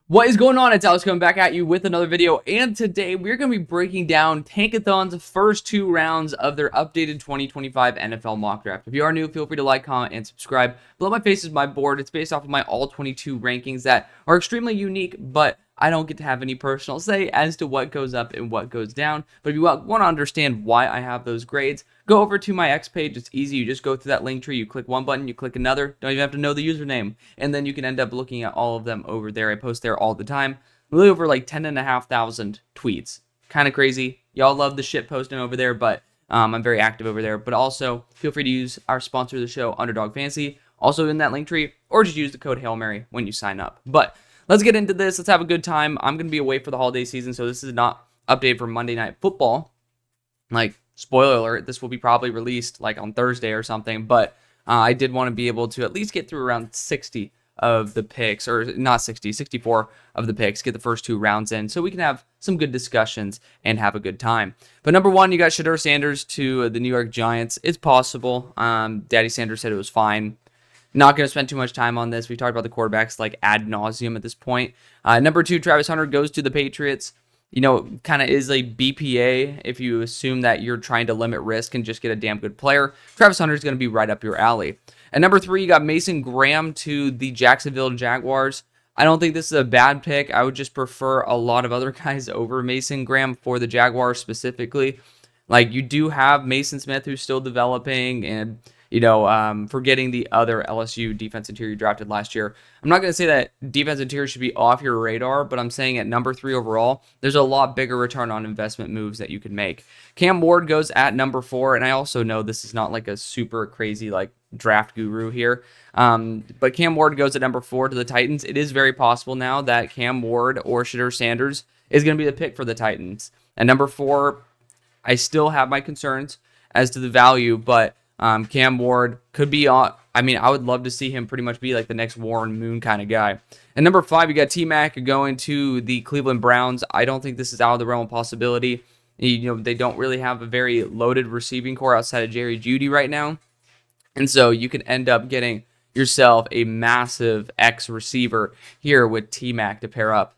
What is going on? It's Alex coming back at you with another video, and today we're going to be breaking down Tankathon's first two rounds of their updated 2025 NFL mock draft. If you are new, feel free to like, comment, and subscribe. Below my face is my board. It's based off of my all 22 rankings that are extremely unique, but I don't get to have any personal say as to what goes up and what goes down. But if you want to understand why I have those grades, go over to my X page. It's easy. You just go through that link tree. You click one button, you click another. Don't even have to know the username. And then you can end up looking at all of them over there. I post there all the time. Really over like 10,500 tweets. Kind of crazy. Y'all love the shit posting over there, but I'm very active over there. But also, feel free to use our sponsor of the show, UnderDog Fantasy, also in that link tree, or just use the code HAILMARY when you sign up. But let's get into this. Let's have a good time. I'm going to be away for the holiday season, so this is not updated for Monday Night Football. Like, spoiler alert, this will be probably released like on Thursday or something, but I did want to be able to at least get through around 60 of the picks, or not 60, 64 of the picks, get the first two rounds in so we can have some good discussions and have a good time. But number one, you got Shedeur Sanders to the New York Giants. It's possible. Daddy Sanders said it was fine. Not going to spend too much time on this. We talked about the quarterbacks like ad nauseum at this point. Number two, Travis Hunter goes to the Patriots. You know, kind of is a BPA if you assume that you're trying to limit risk and just get a damn good player. Travis Hunter is going to be right up your alley. At number three, you got Mason Graham to the Jacksonville Jaguars. I don't think this is a bad pick. I would just prefer a lot of other guys over Mason Graham for the Jaguars specifically. Like, you do have Mason Smith who's still developing, and forgetting the other LSU defense interior drafted last year. I'm not going to say that defense interior should be off your radar, but I'm saying at number three overall, there's a lot bigger return on investment moves that you can make. Cam Ward goes at number four, and I also know this is not like a super crazy like draft guru here, but Cam Ward goes at number four to the Titans. It is very possible now that Cam Ward or Shedeur Sanders is going to be the pick for the Titans. At number four, I still have my concerns as to the value, but Cam Ward could be on. I mean, I would love to see him pretty much be like the next Warren Moon kind of guy. And number five, you got T-Mac going to the Cleveland Browns. I don't think this is out of the realm of possibility. They don't really have a very loaded receiving core outside of Jerry Jeudy right now. And so you can end up getting yourself a massive X receiver here with T-Mac to pair up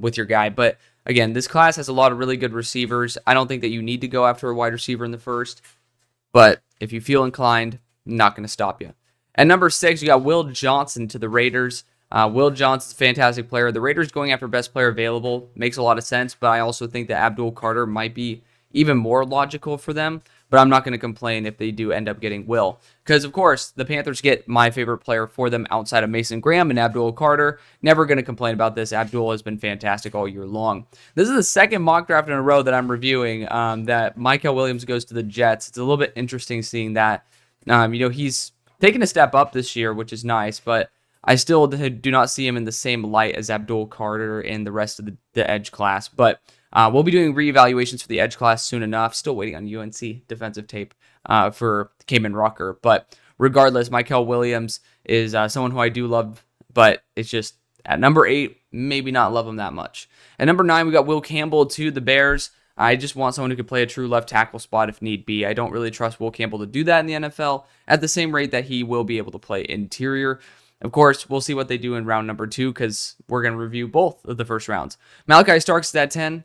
with your guy. But again, this class has a lot of really good receivers. I don't think that you need to go after a wide receiver in the first. But if you feel inclined, not going to stop you. At number six, you got Will Johnson to the Raiders. Will Johnson's a fantastic player. The Raiders going after best player available makes a lot of sense, but I also think that Abdul Carter might be even more logical for them. But I'm not going to complain if they do end up getting Will. Because, of course, the Panthers get my favorite player for them outside of Mason Graham and Abdul Carter. Never going to complain about this. Abdul has been fantastic all year long. This is the second mock draft in a row that I'm reviewing that Mykel Williams goes to the Jets. It's a little bit interesting seeing that. He's taken a step up this year, which is nice, but I still do not see him in the same light as Abdul Carter and the rest of the edge class. But we'll be doing reevaluations for the edge class soon enough. Still waiting on UNC defensive tape for Kamen Rucker. But regardless, Mykel Williams is someone who I do love, but it's just at number 8, maybe not love him that much. At number 9, we got Will Campbell to the Bears. I just want someone who can play a true left tackle spot if need be. I don't really trust Will Campbell to do that in the NFL at the same rate that he will be able to play interior. Of course, we'll see what they do in round number 2 because we're going to review both of the first rounds. Malachi Starks is at 10.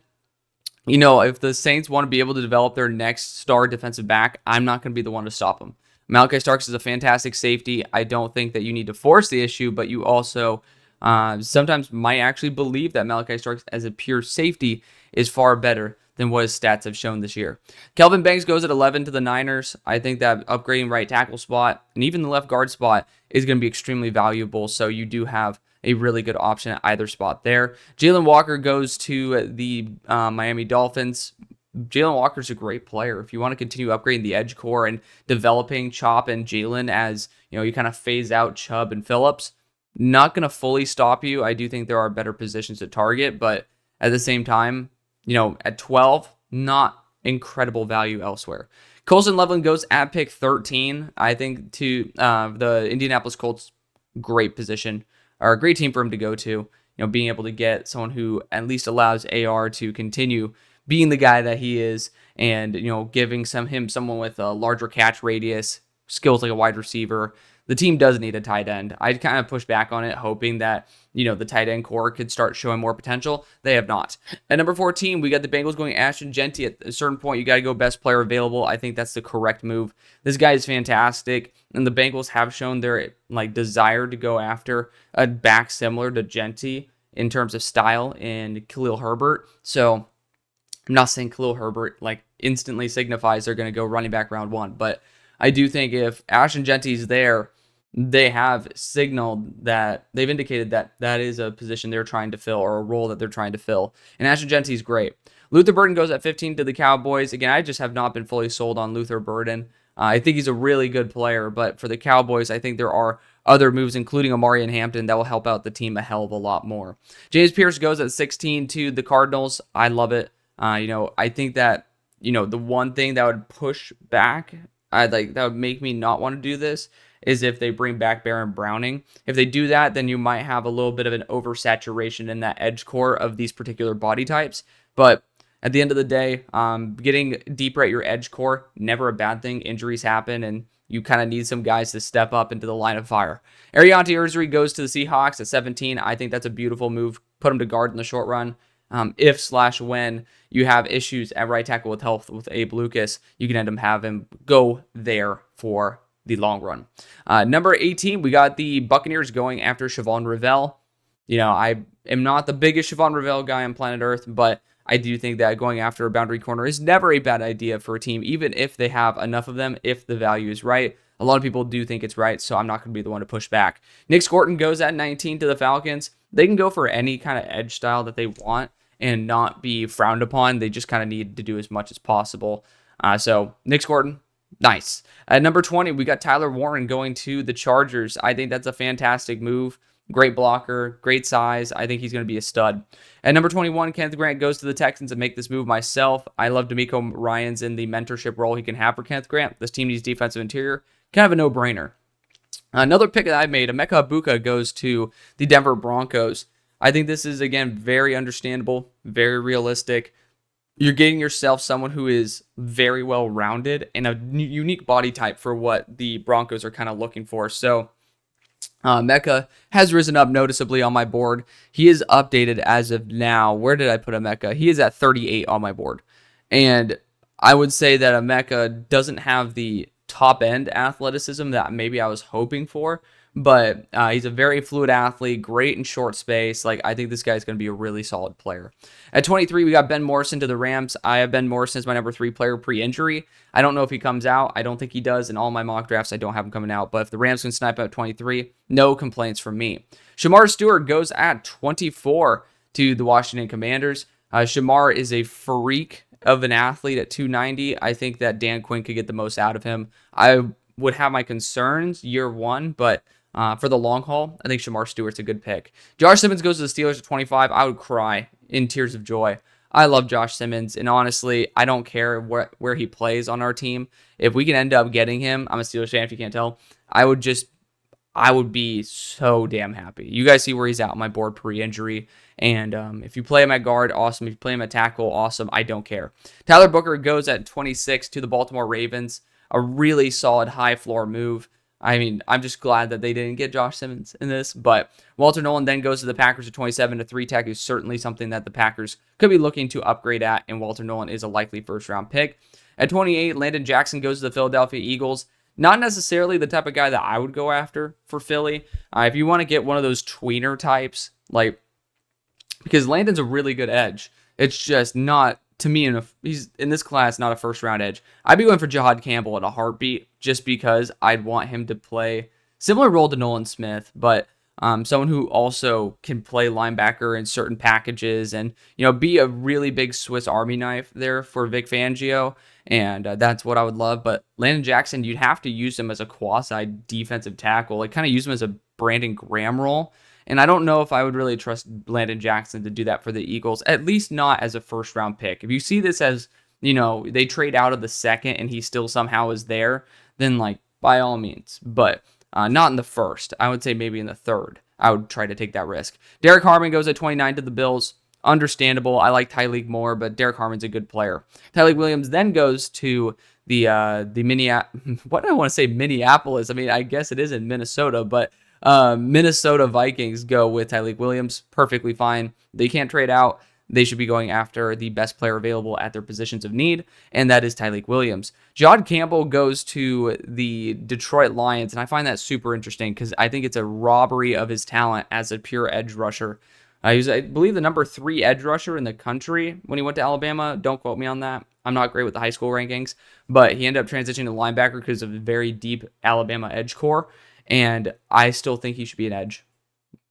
If the Saints want to be able to develop their next star defensive back, I'm not going to be the one to stop them. Malachi Starks is a fantastic safety. I don't think that you need to force the issue, but you also sometimes might actually believe that Malachi Starks as a pure safety is far better than what his stats have shown this year. Kelvin Banks goes at 11 to the Niners. I think that upgrading right tackle spot and even the left guard spot is going to be extremely valuable, so you do have a really good option at either spot there. Jalen Walker goes to the Miami Dolphins. Jalen Walker's a great player. If you want to continue upgrading the edge core and developing Chop and Jalen as you kind of phase out Chubb and Phillips, not going to fully stop you. I do think there are better positions to target, but at the same time, at 12, not incredible value elsewhere. Colson Loveland goes at pick 13. I think to the Indianapolis Colts, great position, or a great team for him to go to. Being able to get someone who at least allows AR to continue being the guy that he is, and giving him someone with a larger catch radius, skills like a wide receiver. the team does need a tight end. I'd kind of push back on it, hoping that, the tight end core could start showing more potential. They have not. At number 14, we got the Bengals going Ashton Jeanty. At a certain point, you got to go best player available. I think that's the correct move. This guy is fantastic, and the Bengals have shown their desire to go after a back similar to Jeanty in terms of style and Khalil Herbert. So I'm not saying Khalil Herbert instantly signifies they're going to go running back round 1, but I do think if Ashton Jeanty's there, they have signaled that they've indicated that that is a position they're trying to fill or a role that they're trying to fill. And Ashton Jeanty's great. Luther Burden goes at 15 to the Cowboys. Again, I just have not been fully sold on Luther Burden. I think he's a really good player, but for the Cowboys, I think there are other moves, including Amari and Hampton, that will help out the team a hell of a lot more. James Pierce goes at 16 to the Cardinals. I love it. I think that, the one thing that would push back, that would make me not want to do this, is if they bring back Baron Browning. If they do that, then you might have a little bit of an oversaturation in that edge core of these particular body types. But at the end of the day, getting deeper at your edge core, never a bad thing. Injuries happen, and you kind of need some guys to step up into the line of fire. Ariante Irsary goes to the Seahawks at 17. I think that's a beautiful move. Put him to guard in the short run. If/when you have issues at right tackle with health with Abe Lucas, you can end up having him go there for the long run. Number 18, we got the Buccaneers going after Siobhan Rivell. I am not the biggest Siobhan Rivell guy on planet Earth, but I do think that going after a boundary corner is never a bad idea for a team, even if they have enough of them, if the value is right. A lot of people do think it's right, so I'm not going to be the one to push back. Nick Scorton goes at 19 to the Falcons. They can go for any kind of edge style that they want and not be frowned upon. They just kind of need to do as much as possible. So Nick Scorton, nice. At number 20, we got Tyler Warren going to the Chargers. I think that's a fantastic move. Great blocker, great size. I think he's going to be a stud. At number 21, Kenneth Grant goes to the Texans and make this move myself. I love D'Amico Ryans in the mentorship role he can have for Kenneth Grant. This team needs defensive interior. Kind of a no-brainer. Another pick that I made, Emeka Egbuka, goes to the Denver Broncos. I think this is, again, very understandable, very realistic. You're getting yourself someone who is very well-rounded and a unique body type for what the Broncos are kind of looking for. So Emeka has risen up noticeably on my board. He is updated as of now. Where did I put Emeka? He is at 38 on my board. And I would say that Emeka doesn't have the top-end athleticism that maybe I was hoping for, but he's a very fluid athlete, great in short space. I think this guy's going to be a really solid player. At 23, we got Ben Morrison to the Rams. I have Ben Morrison as my number 3 player pre-injury. I don't know if he comes out. I don't think he does. In all my mock drafts, I don't have him coming out. But if the Rams can snipe out 23, no complaints from me. Shamar Stewart goes at 24 to the Washington Commanders. Shamar is a freak of an athlete at 290. I think that Dan Quinn could get the most out of him. I would have my concerns year one, but for the long haul, I think Shamar Stewart's a good pick. Josh Simmons goes to the Steelers at 25. I would cry in tears of joy. I love Josh Simmons, and honestly, I don't care where he plays on our team. If we can end up getting him, I'm a Steelers fan if you can't tell, I would be so damn happy. You guys see where he's at on my board pre-injury. And if you play him at guard, awesome. If you play him at tackle, awesome. I don't care. Tyler Booker goes at 26 to the Baltimore Ravens. A really solid high floor move. I mean, I'm just glad that they didn't get Josh Simmons in this. But Walter Nolan then goes to the Packers at 27 to 3-tech, is certainly something that the Packers could be looking to upgrade at. And Walter Nolan is a likely first-round pick. At 28, Landon Jackson goes to the Philadelphia Eagles. Not necessarily the type of guy that I would go after for Philly. If you want to get one of those tweener types, because Landon's a really good edge. It's just not, to me, he's in this class, not a first-round edge. I'd be going for Jahad Campbell in a heartbeat just because I'd want him to play similar role to Nolan Smith, but someone who also can play linebacker in certain packages and, be a really big Swiss Army knife there for Vic Fangio. And that's what I would love. But Landon Jackson, you'd have to use him as a quasi-defensive tackle. Kind of use him as a Brandon Graham role. And I don't know if I would really trust Landon Jackson to do that for the Eagles, at least not as a first-round pick. If you see this as, they trade out of the second and he still somehow is there, then, by all means. But not in the first. I would say maybe in the third. I would try to take that risk. Derek Harmon goes at 29 to the Bills. understandable. I like Tyreek more, but Derek Harmon's a good player. Tyreek Williams then goes to the what do I want to say, Minneapolis? I mean, I guess it is in Minnesota, but Minnesota Vikings go with Tyreek Williams. Perfectly fine. They can't trade out. They should be going after the best player available at their positions of need, and that is Tyreek Williams. Jod Campbell goes to the Detroit Lions, and I find that super interesting because I think it's a robbery of his talent as a pure edge rusher. He was, I believe, the number 3 edge rusher in the country when he went to Alabama. Don't quote me on that. I'm not great with the high school rankings, but he ended up transitioning to linebacker because of a very deep Alabama edge core, and I still think he should be an edge.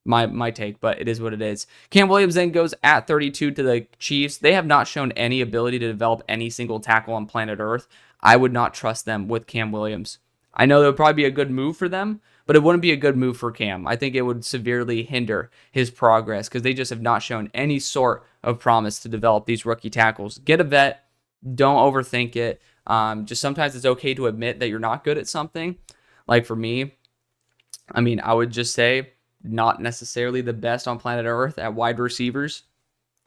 My take, but it is what it is. Cam Williams then goes at 32 to the Chiefs. They have not shown any ability to develop any single tackle on planet Earth. I would not trust them with Cam Williams. I know that would probably be a good move for them, but it wouldn't be a good move for Cam. I think it would severely hinder his progress because they just have not shown any sort of promise to develop these rookie tackles. Get a vet. Don't overthink it. Just sometimes it's okay to admit that you're not good at something. Like for me, I mean, I would just say, not necessarily the best on planet Earth at wide receivers.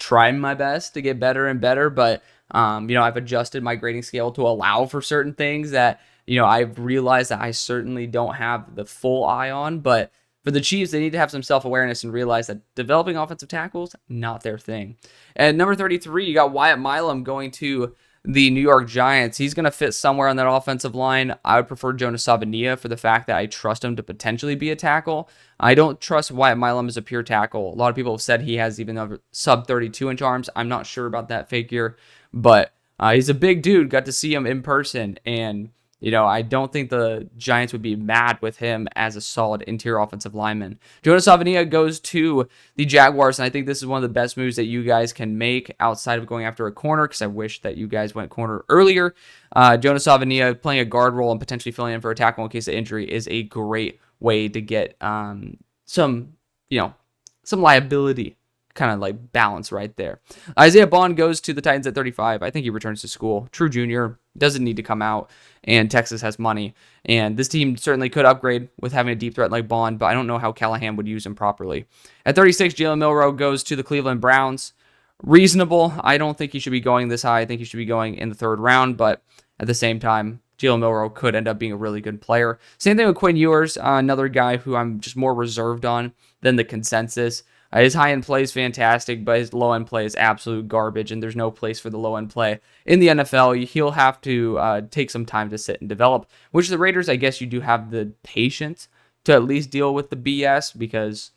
Trying my best to get better and better, but I've adjusted my grading scale to allow for certain things that I've realized that I certainly don't have the full eye on. But for the Chiefs, they need to have some self-awareness and realize that developing offensive tackles, not their thing. At number 33, you got Wyatt Milam going to the New York Giants. He's going to fit somewhere on that offensive line. I would prefer Jonas Savainia for the fact that I trust him to potentially be a tackle. I don't trust Wyatt Milam as a pure tackle. A lot of people have said he has even over sub 32-inch arms. I'm not sure about that figure, but he's a big dude. Got to see him in person, and I don't think the Giants would be mad with him as a solid interior offensive lineman. Jonas Savainia goes to the Jaguars, and I think this is one of the best moves that you guys can make outside of going after a corner, because I wish that you guys went corner earlier. Jonas Savainia playing a guard role and potentially filling in for a tackle in case of injury is a great way to get some liability kind of like balance right there. Isaiah Bond goes to the Titans at 35. I think he returns to school. True junior, doesn't need to come out, and Texas has money. And this team certainly could upgrade with having a deep threat like Bond, but I don't know how Callahan would use him properly. At 36, Jalen Milroe goes to the Cleveland Browns. Reasonable. I don't think he should be going this high. I think he should be going in the 3rd round, but at the same time, Jalen Milroe could end up being a really good player. Same thing with Quinn Ewers, another guy who I'm just more reserved on than the consensus. His high-end play is fantastic, but his low-end play is absolute garbage, and there's no place for the low-end play in the NFL. He'll have to take some time to sit and develop, which the Raiders, I guess you do have the patience to at least deal with the BS because,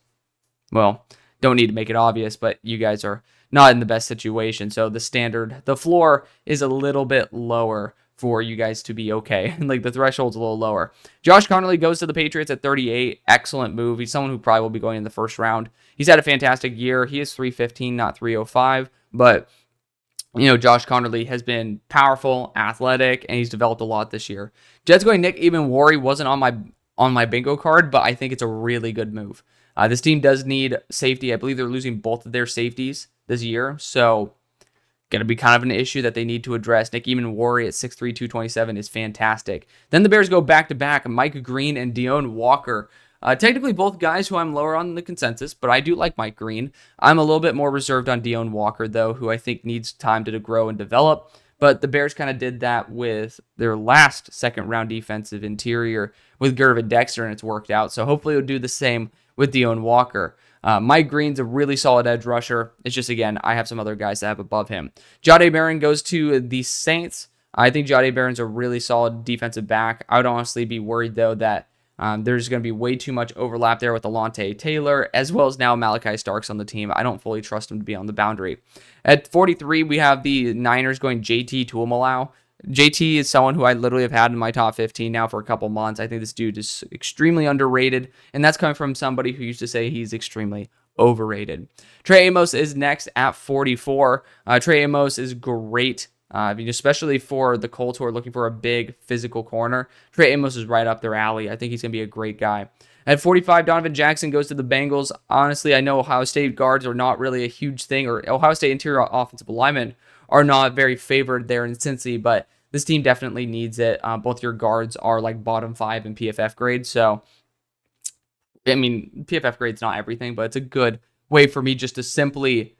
well, don't need to make it obvious, but you guys are not in the best situation. So the floor is a little bit lower for you guys to be okay. Like the threshold's a little lower. Josh Connerly goes to the Patriots at 38. Excellent move. He's someone who probably will be going in the 1st round. He's had a fantastic year. He is 315, not 305. But, Josh Connerly has been powerful, athletic, and he's developed a lot this year. Jets going Nick Ebenwari wasn't on my bingo card, but I think it's a really good move. This team does need safety. I believe they're losing both of their safeties this year. So going to be kind of an issue that they need to address. Nick Ebenwari at 6'3", 227 is fantastic. Then the Bears go back-to-back, Mike Green and Deone Walker. Technically both guys who I'm lower on the consensus, but I do like Mike Green. I'm a little bit more reserved on Deone Walker, though, who I think needs time to grow and develop. But the Bears kind of did that with their last 2nd-round defensive interior with Gervin Dexter, and it's worked out. So hopefully it'll do the same with Deone Walker. Mike Green's a really solid edge rusher. It's just, again, I have some other guys that have above him. Jahdae Barron goes to the Saints. I think Jahdae Barron's a really solid defensive back. I would honestly be worried, though, that there's going to be way too much overlap there with Alontae Taylor, as well as now Malachi Starks on the team. I don't fully trust him to be on the boundary. At 43, we have the Niners going JT Tuimoloau. JT is someone who I literally have had in my top 15 now for a couple months. I think this dude is extremely underrated, and that's coming from somebody who used to say he's extremely overrated. Trey Amos is next at 44. Trey Amos is great, especially for the Colts who are looking for a big physical corner. Trey Amos is right up their alley. I think he's going to be a great guy. At 45, Donovan Jackson goes to the Bengals. Honestly, I know Ohio State guards are not really a huge thing, or Ohio State interior offensive linemen are not very favored there in Cincy, but this team definitely needs it. Both your guards are like bottom 5 in PFF grade, so I mean, PFF grade's not everything, but it's a good way for me just to simply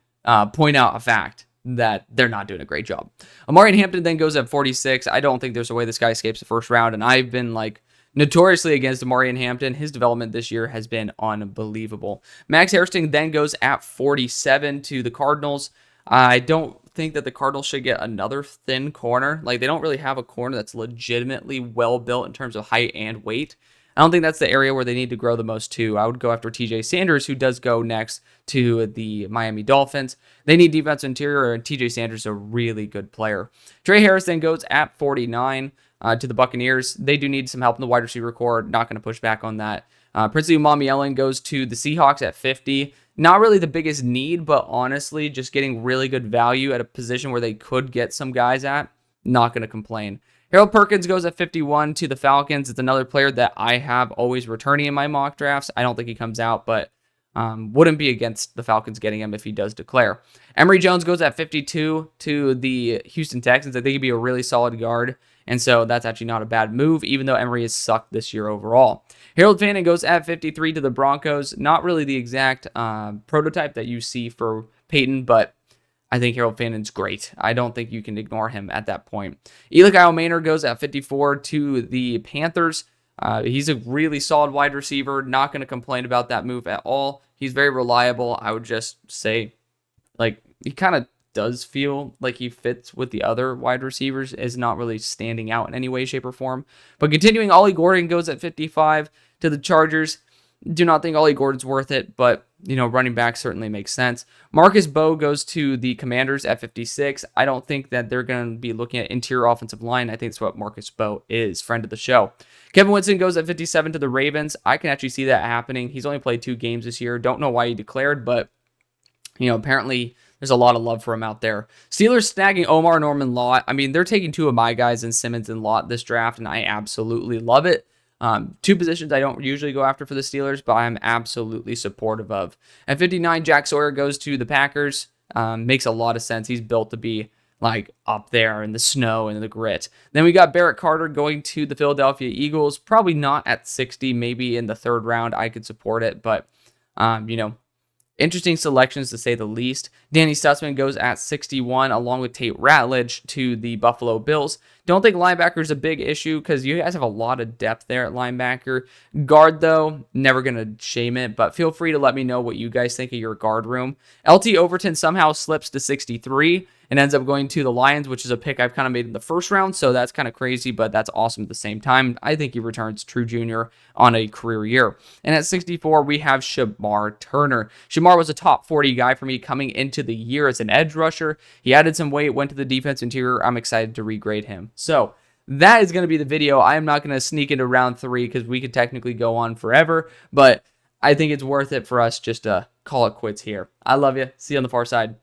point out a fact that they're not doing a great job. Amari Hampton then goes at 46. I don't think there's a way this guy escapes the first round, and I've been like notoriously against Amari Hampton. His development this year has been unbelievable. Max Hairston then goes at 47 to the Cardinals. I don't think that the Cardinals should get another thin corner. Like, they don't really have a corner that's legitimately well built in terms of height and weight. I don't think that's the area where they need to grow the most too. I would go after TJ Sanders, who does go next to the Miami Dolphins. They need defensive interior, and TJ Sanders is a really good player. Trey Harris then goes at 49 to the Buccaneers. They do need some help in the wide receiver core. Not going to push back on that. Princely Umami goes to the Seahawks at 50. Not really the biggest need, but honestly, just getting really good value at a position where they could get some guys at. Not going to complain. Harold Perkins goes at 51 to the Falcons. It's another player that I have always returning in my mock drafts. I don't think he comes out, but wouldn't be against the Falcons getting him if he does declare. Emory Jones goes at 52 to the Houston Texans. I think he'd be a really solid guard, and so that's actually not a bad move, even though Emory has sucked this year overall. Harold Fannin goes at 53 to the Broncos. Not really the exact prototype that you see for Peyton, but I think Harold Fannin's great. I don't think you can ignore him at that point. Eli Kyle Maynard goes at 54 to the Panthers. He's a really solid wide receiver. Not going to complain about that move at all. He's very reliable. I would just say, like, he kind of does feel like he fits with the other wide receivers, is not really standing out in any way, shape, or form. But continuing, Ollie Gordon goes at 55 to the Chargers. Do not think Ollie Gordon's worth it, but, you know, running back certainly makes sense. Marcus Bowe goes to the Commanders at 56. I don't think that they're going to be looking at interior offensive line. I think that's what Marcus Bowe is, friend of the show. Kevin Winston goes at 57 to the Ravens. I can actually see that happening. He's only played 2 games this year. Don't know why he declared, but, you know, apparently there's a lot of love for him out there. Steelers snagging Omar Norman Lott. I mean, they're taking 2 of my guys in Simmons and Lott this draft, and I absolutely love it. 2 positions I don't usually go after for the Steelers, but I'm absolutely supportive of. At 59, Jack Sawyer goes to the Packers. Makes a lot of sense. He's built to be like up there in the snow and the grit. Then we got Barrett Carter going to the Philadelphia Eagles. Probably not at 60, maybe in the 3rd round. I could support it, but you know, interesting selections to say the least. Danny Stutzman goes at 61 along with Tate Ratledge to the Buffalo Bills. Don't think linebacker is a big issue because you guys have a lot of depth there at linebacker. Guard, though, never going to shame it, but feel free to let me know what you guys think of your guard room. LT Overton somehow slips to 63 and ends up going to the Lions, which is a pick I've kind of made in the 1st round, so that's kind of crazy, but that's awesome at the same time. I think he returns true junior on a career year. And at 64, we have Shamar Turner. Shamar was a top 40 guy for me coming into the year as an edge rusher. He added some weight, went to the defense interior. I'm excited to regrade him. So that is going to be the video. I am not going to sneak into round 3 because we could technically go on forever, but I think it's worth it for us just to call it quits here. I love you. See you on the far side.